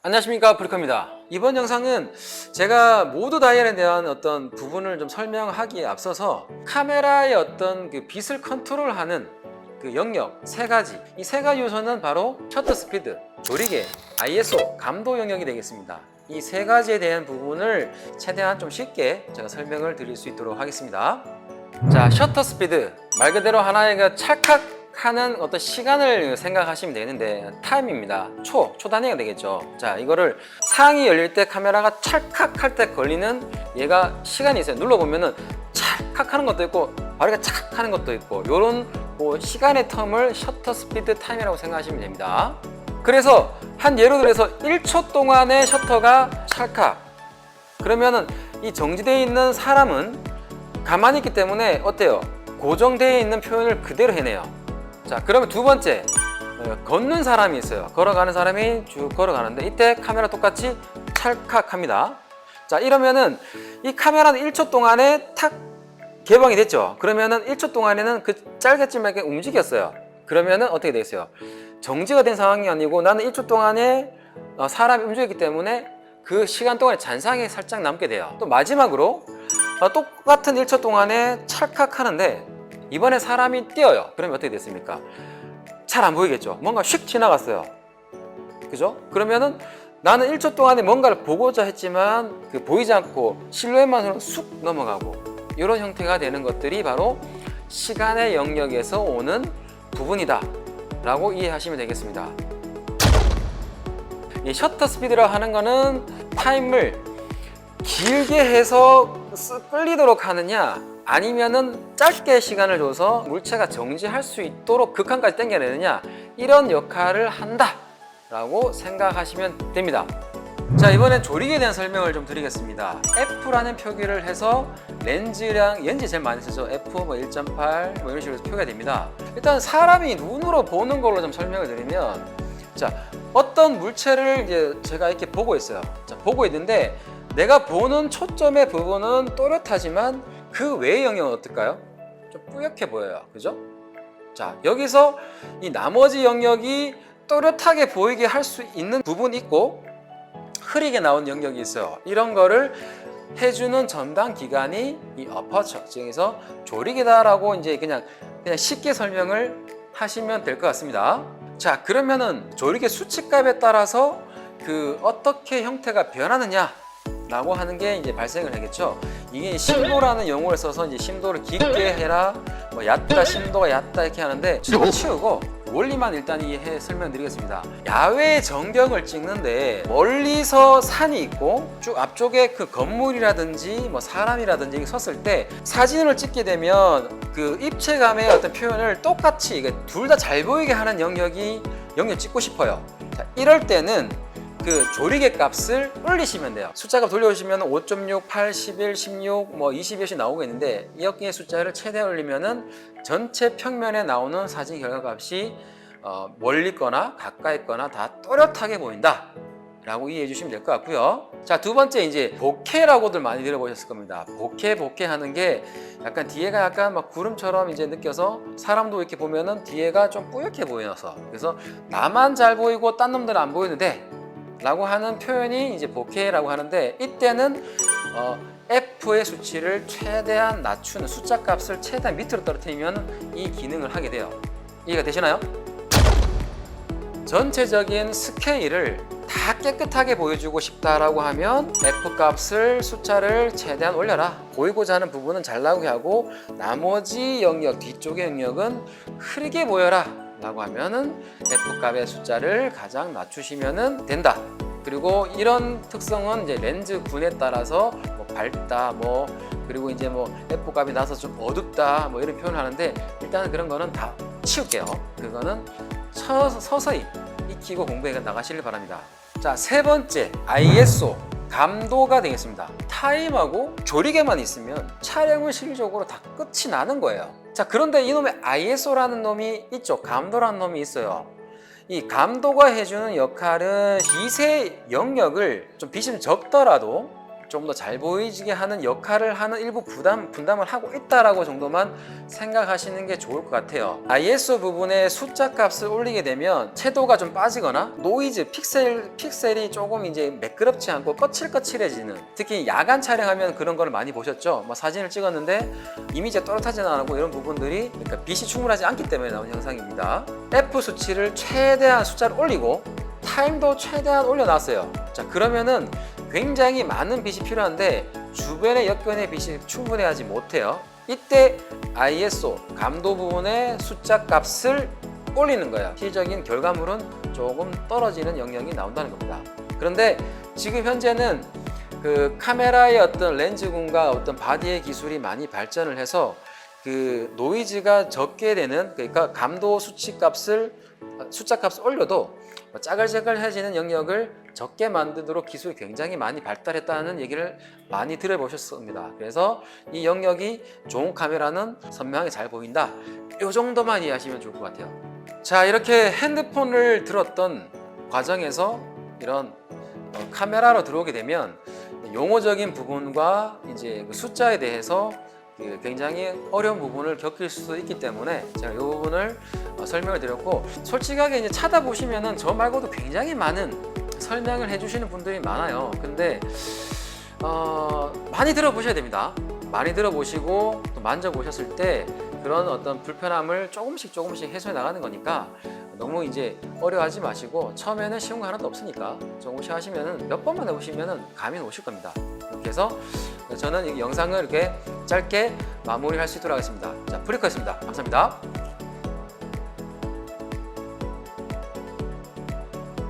안녕하십니까, 브리커입니다. 이번 영상은 제가 모드 다이얼에 대한 어떤 부분을 좀 설명하기에 앞서서 카메라의 어떤 그 빛을 컨트롤하는 그 영역 세 가지, 이 세 가지 요소는 바로 셔터 스피드, 조리개, ISO, 감도 영역이 되겠습니다. 이 세 가지에 대한 부분을 최대한 좀 쉽게 제가 설명을 드릴 수 있도록 하겠습니다. 자, 셔터 스피드, 말 그대로 하나의 그 찰칵하는 어떤 시간을 생각하시면 되는데 타임입니다. 초 단위가 되겠죠. 자, 이거를 상이 열릴 때 카메라가 찰칵할 때 걸리는 얘가 시간이 있어요. 눌러보면은 찰칵하는 것도 있고 바로 착 하는 것도 있고, 요런 시간의 텀을 셔터 스피드 타임이라고 생각하시면 됩니다. 그래서 한 예로 들어서 1초 동안의 셔터가 찰칵, 그러면은 이 정지되어 있는 사람은 가만히 있기 때문에 어때요? 고정되어 있는 표현을 그대로 해내요. 자, 그러면 두 번째, 걷는 사람이 있어요. 걸어가는 사람이 쭉 걸어가는데 이때 카메라 똑같이 찰칵합니다. 자, 이러면은 이 카메라는 1초 동안에 탁 개방이 됐죠. 그러면은 1초 동안에는 그 짧게쯤에 움직였어요. 그러면은 어떻게 되겠어요? 정지가 된 상황이 아니고 나는 1초 동안에 사람이 움직였기 때문에 그 시간 동안에 잔상이 살짝 남게 돼요. 또 마지막으로 똑같은 1초 동안에 찰칵하는데 이번에 사람이 뛰어요. 그러면 어떻게 됐습니까? 잘 안 보이겠죠? 뭔가 휙 지나갔어요. 그죠? 그러면은 나는 1초 동안에 뭔가를 보고자 했지만 보이지 않고 실루엣만으로 쑥 넘어가고, 이런 형태가 되는 것들이 바로 시간의 영역에서 오는 부분이다 라고 이해하시면 되겠습니다. 이 셔터 스피드라고 하는 거는 타임을 길게 해서 끌리도록 하느냐, 아니면은 짧게 시간을 줘서 물체가 정지할 수 있도록 극한까지 당겨내느냐, 이런 역할을 한다 라고 생각하시면 됩니다. 자, 이번엔 조리개에 대한 설명을 좀 드리겠습니다. F라는 표기를 해서 렌즈랑 제일 많이 쓰죠. F 1.8 이런 식으로 표기가 됩니다. 일단 사람이 눈으로 보는 걸로 좀 설명을 드리면, 자, 어떤 물체를 이제 제가 이렇게 보고 있어요. 자, 보고 있는데 내가 보는 초점의 부분은 또렷하지만 그 외의 영역은 어떨까요? 좀 뿌옇게 보여요. 그죠? 자, 여기서 이 나머지 영역이 또렷하게 보이게 할 수 있는 부분이 있고 흐리게 나온 영역이 있어요. 이런 거를 해주는 전담 기관이 이 어퍼처, 즉에서 조리개다라고 이제 그냥 쉽게 설명을 하시면 될 것 같습니다. 자, 그러면은 조리개 수치값에 따라서 어떻게 형태가 변하느냐 라고 하는 게 이제 발생을 하겠죠. 이게 심도라는 용어를 써서 이제 심도를 깊게 해라, 얕다, 심도가 얕다 이렇게 하는데 치우고 원리만 일단 설명드리겠습니다. 야외 전경을 찍는데 멀리서 산이 있고 쭉 앞쪽에 그 건물이라든지 사람이라든지 섰을 때 사진을 찍게 되면 그 입체감의 어떤 표현을 똑같이 둘 다 잘 보이게 하는 영역 찍고 싶어요. 자, 이럴 때는 그 조리개 값을 올리시면 돼요. 숫자값 돌려오시면 5.6, 8, 11, 16, 20이 나오고 있는데 이렇게 숫자를 최대 올리면은 전체 평면에 나오는 사진 결과값이 멀리 있거나 가까이 있거나 다 또렷하게 보인다 라고 이해해 주시면 될 것 같고요. 자, 두 번째, 이제 보케라고들 많이 들어보셨을 겁니다. 보케 하는 게 약간 뒤에가 약간 구름처럼 이제 느껴서 사람도 이렇게 보면은 뒤에가 좀 뿌옇게 보여서, 그래서 나만 잘 보이고 딴 놈들은 안 보이는데 라고 하는 표현이 이제 보케라고 하는데, 이때는 F의 수치를 최대한 낮추는, 숫자 값을 최대한 밑으로 떨어뜨리면 이 기능을 하게 돼요. 이해가 되시나요? 전체적인 스케일을 다 깨끗하게 보여주고 싶다라고 하면 F 값을 숫자를 최대한 올려라. 보이고자 하는 부분은 잘 나오게 하고 나머지 영역, 뒤쪽의 영역은 흐리게 보여라 라고 하면은 F 값의 숫자를 가장 낮추시면 된다. 그리고 이런 특성은 이제 렌즈 군에 따라서 밝다, 그리고 이제 F 값이 나서 좀 어둡다, 이런 표현을 하는데, 일단은 그런 거는 다 치울게요. 그거는 서서히 익히고 공부해 나가시길 바랍니다. 자, 세 번째, ISO, 감도가 되겠습니다. 타임하고 조리개만 있으면 촬영은 실질적으로 다 끝이 나는 거예요. 자, 그런데 이놈의 ISO라는 놈이 있죠. 감도라는 놈이 있어요. 이 감도가 해주는 역할은 빛의 영역을 좀 빛이 적더라도 좀 더 잘 보이게 하는 역할을 하는 일부 분담을 하고 있다라고 정도만 생각하시는 게 좋을 것 같아요. ISO 부분에 숫자 값을 올리게 되면 채도가 좀 빠지거나 노이즈, 픽셀이 조금 이제 매끄럽지 않고 거칠거칠해지는, 특히 야간 촬영하면 그런 걸 많이 보셨죠? 뭐 사진을 찍었는데 이미지가 또렷하지는 않고 이런 부분들이, 그러니까 빛이 충분하지 않기 때문에 나온 현상입니다. F 수치를 최대한 숫자를 올리고 타임도 최대한 올려놨어요. 자, 그러면은 굉장히 많은 빛이 필요한데 주변의 역변의 빛이 충분해하지 못해요. 이때 ISO 감도 부분의 숫자 값을 올리는 거예요. 실질적인 결과물은 조금 떨어지는 영역이 나온다는 겁니다. 그런데 지금 현재는 그 카메라의 어떤 렌즈군과 어떤 바디의 기술이 많이 발전을 해서 그 노이즈가 적게 되는, 그러니까 감도 숫자 값을 올려도 짜글짜글해지는 영역을 적게 만들도록 기술이 굉장히 많이 발달했다는 얘기를 많이 들어보셨습니다. 그래서 이 영역이 좋은 카메라는 선명하게 잘 보인다, 이 정도만 이해하시면 좋을 것 같아요. 자, 이렇게 핸드폰을 들었던 과정에서 이런 카메라로 들어오게 되면 용어적인 부분과 이제 그 숫자에 대해서 굉장히 어려운 부분을 겪을 수도 있기 때문에 제가 이 부분을 설명을 드렸고, 솔직하게 이제 찾아보시면은 저 말고도 굉장히 많은 설명을 해주시는 분들이 많아요. 근데 많이 들어보셔야 됩니다. 많이 들어보시고 또 만져보셨을 때 그런 어떤 불편함을 조금씩 해소해 나가는 거니까 너무 이제 어려워하지 마시고, 처음에는 쉬운 거 하나도 없으니까 조금씩 하시면은 몇 번만 해보시면은 감이 오실 겁니다. 이렇게 해서 저는 이 영상을 이렇게 짧게 마무리할 수 있도록 하겠습니다. 자, 프리커였습니다. 감사합니다.